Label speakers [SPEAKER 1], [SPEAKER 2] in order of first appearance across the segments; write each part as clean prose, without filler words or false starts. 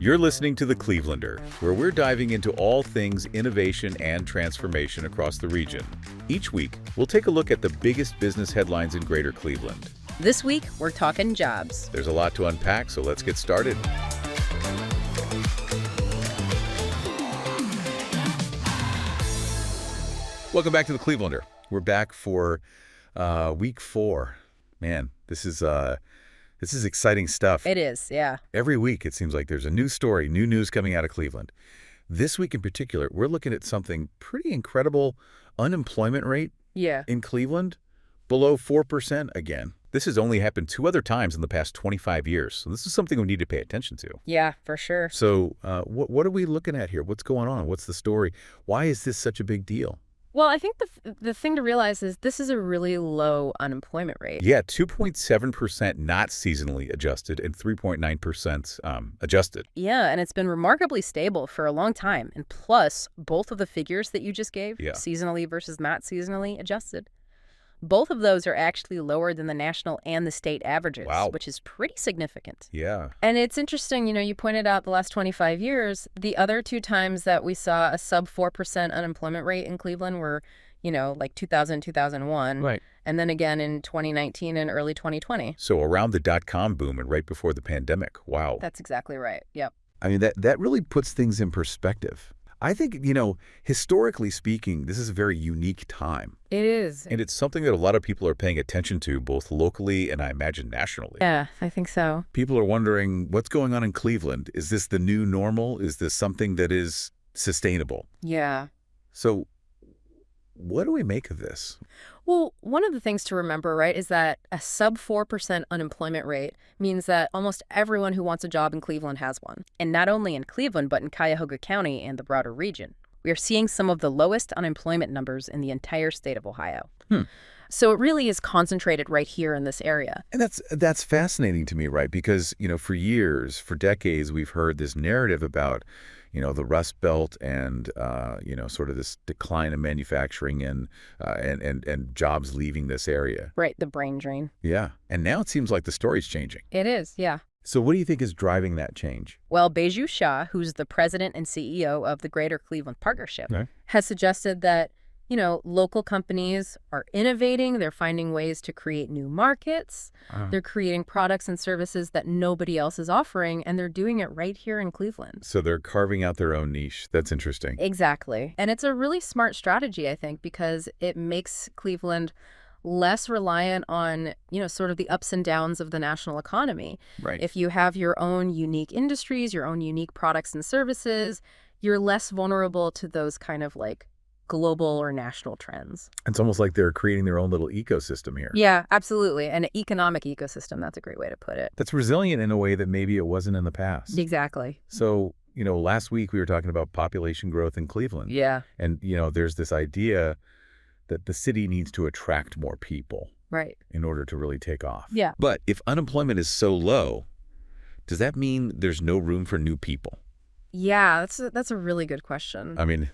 [SPEAKER 1] You're listening to The Clevelander, where we're diving into all things innovation and transformation across the region. Each week, we'll take a look at the biggest business headlines in Greater Cleveland.
[SPEAKER 2] This week, we're talking jobs.
[SPEAKER 1] There's a lot to unpack, so let's get started. Welcome back to The Clevelander. We're back for week 4. Man, this is exciting stuff.
[SPEAKER 2] It is, yeah.
[SPEAKER 1] Every week, it seems like there's a new story, new news coming out of Cleveland. This week in particular, we're looking at something pretty incredible. Unemployment rate in Cleveland, below 4% again. This has only happened 2 other times in the past 25 years. So this is something we need to pay attention to.
[SPEAKER 2] Yeah, for sure.
[SPEAKER 1] So what are we looking at here? What's going on? What's the story? Why is this such a big deal?
[SPEAKER 2] Well, I think the thing to realize is this is a really low unemployment rate.
[SPEAKER 1] Yeah, 2.7% not seasonally adjusted and 3.9% adjusted.
[SPEAKER 2] Yeah, and it's been remarkably stable for a long time. And plus, both of the figures that you just gave, seasonally versus not seasonally adjusted, both of those are actually lower than the national and the state averages, which is pretty significant.
[SPEAKER 1] Yeah.
[SPEAKER 2] And it's interesting, you pointed out the last 25 years, the other 2 times that we saw a sub 4% unemployment rate in Cleveland were, like 2000, 2001.
[SPEAKER 1] Right.
[SPEAKER 2] And then again in 2019 and early 2020.
[SPEAKER 1] So around the dot-com boom and right before the pandemic. Wow.
[SPEAKER 2] That's exactly right. Yep.
[SPEAKER 1] I mean, that really puts things in perspective. I think, historically speaking, this is a very unique time.
[SPEAKER 2] It is.
[SPEAKER 1] And it's something that a lot of people are paying attention to, both locally and I imagine nationally.
[SPEAKER 2] Yeah, I think so.
[SPEAKER 1] People are wondering, what's going on in Cleveland? Is this the new normal? Is this something that is sustainable?
[SPEAKER 2] Yeah.
[SPEAKER 1] So what do we make of this?
[SPEAKER 2] Well, one of the things to remember, right, is that a sub 4% unemployment rate means that almost everyone who wants a job in Cleveland has one. And not only in Cleveland, but in Cuyahoga County and the broader region. We are seeing some of the lowest unemployment numbers in the entire state of Ohio. So it really is concentrated right here in this area.
[SPEAKER 1] And that's fascinating to me, right? Because, for years, for decades, we've heard this narrative about the Rust Belt and, sort of this decline in manufacturing and jobs leaving this area.
[SPEAKER 2] Right, the brain drain.
[SPEAKER 1] Yeah. And now it seems like the story's changing.
[SPEAKER 2] It is, yeah.
[SPEAKER 1] So what do you think is driving that change?
[SPEAKER 2] Well, Baiju Shah, who's the president and CEO of the Greater Cleveland Partnership, has suggested that, local companies are innovating. They're finding ways to create new markets. They're creating products and services that nobody else is offering, and they're doing it right here in Cleveland.
[SPEAKER 1] So they're carving out their own niche. That's interesting.
[SPEAKER 2] Exactly. And it's a really smart strategy, I think, because it makes Cleveland less reliant on, sort of the ups and downs of the national economy.
[SPEAKER 1] Right.
[SPEAKER 2] If you have your own unique industries, your own unique products and services, you're less vulnerable to those kind of like global or national trends.
[SPEAKER 1] It's almost like they're creating their own little ecosystem here.
[SPEAKER 2] Yeah, absolutely. An economic ecosystem, that's a great way to put it.
[SPEAKER 1] That's resilient in a way that maybe it wasn't in the past.
[SPEAKER 2] Exactly.
[SPEAKER 1] So, last week we were talking about population growth in Cleveland.
[SPEAKER 2] Yeah.
[SPEAKER 1] And, there's this idea that the city needs to attract more people.
[SPEAKER 2] Right.
[SPEAKER 1] In order to really take off.
[SPEAKER 2] Yeah.
[SPEAKER 1] But if unemployment is so low, does that mean there's no room for new people?
[SPEAKER 2] Yeah, that's a really good question.
[SPEAKER 1] I mean,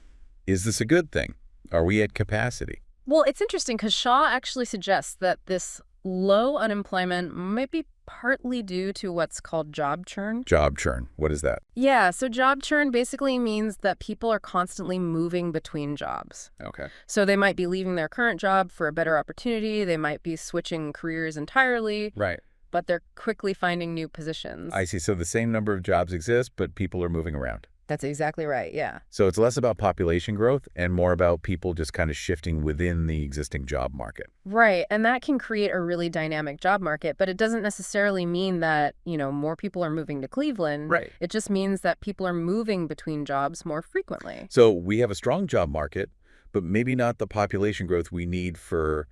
[SPEAKER 1] is this a good thing? Are we at capacity?
[SPEAKER 2] Well, it's interesting because Shaw actually suggests that this low unemployment might be partly due to what's called job churn.
[SPEAKER 1] Job churn. What is that?
[SPEAKER 2] Yeah, so job churn basically means that people are constantly moving between jobs.
[SPEAKER 1] Okay.
[SPEAKER 2] So they might be leaving their current job for a better opportunity. They might be switching careers entirely.
[SPEAKER 1] Right.
[SPEAKER 2] But they're quickly finding new positions.
[SPEAKER 1] I see. So the same number of jobs exist, but people are moving around.
[SPEAKER 2] That's exactly right, yeah.
[SPEAKER 1] So it's less about population growth and more about people just kind of shifting within the existing job market.
[SPEAKER 2] Right, and that can create a really dynamic job market, but it doesn't necessarily mean that, more people are moving to Cleveland.
[SPEAKER 1] Right.
[SPEAKER 2] It just means that people are moving between jobs more frequently.
[SPEAKER 1] So we have a strong job market, but maybe not the population growth we need for,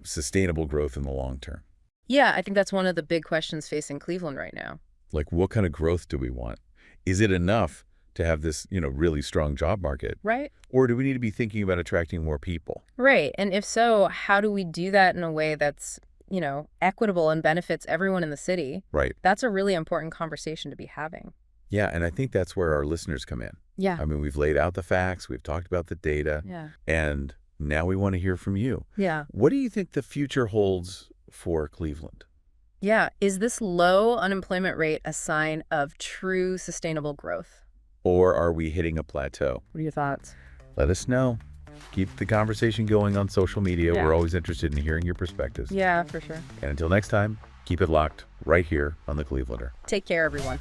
[SPEAKER 1] sustainable growth in the long term.
[SPEAKER 2] Yeah, I think that's one of the big questions facing Cleveland right now.
[SPEAKER 1] Like, what kind of growth do we want? Is it enough to have this, really strong job market?
[SPEAKER 2] Right.
[SPEAKER 1] Or do we need to be thinking about attracting more people?
[SPEAKER 2] Right. And if so, how do we do that in a way that's, equitable and benefits everyone in the city?
[SPEAKER 1] Right.
[SPEAKER 2] That's a really important conversation to be having.
[SPEAKER 1] Yeah, and I think that's where our listeners come in.
[SPEAKER 2] Yeah.
[SPEAKER 1] I mean, we've laid out the facts, we've talked about the data, and now we want to hear from you.
[SPEAKER 2] Yeah.
[SPEAKER 1] What do you think the future holds for Cleveland?
[SPEAKER 2] Yeah. Is this low unemployment rate a sign of true sustainable growth?
[SPEAKER 1] Or are we hitting a plateau?
[SPEAKER 2] What are your thoughts?
[SPEAKER 1] Let us know. Keep the conversation going on social media.
[SPEAKER 2] Yeah.
[SPEAKER 1] We're always interested in hearing your perspectives.
[SPEAKER 2] Yeah, for sure.
[SPEAKER 1] And until next time, keep it locked right here on The Clevelander.
[SPEAKER 2] Take care, everyone.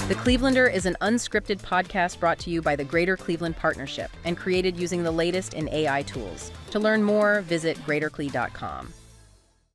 [SPEAKER 2] The Clevelander is an unscripted podcast brought to you by the Greater Cleveland Partnership and created using the latest in AI tools. To learn more, visit greatercle.com.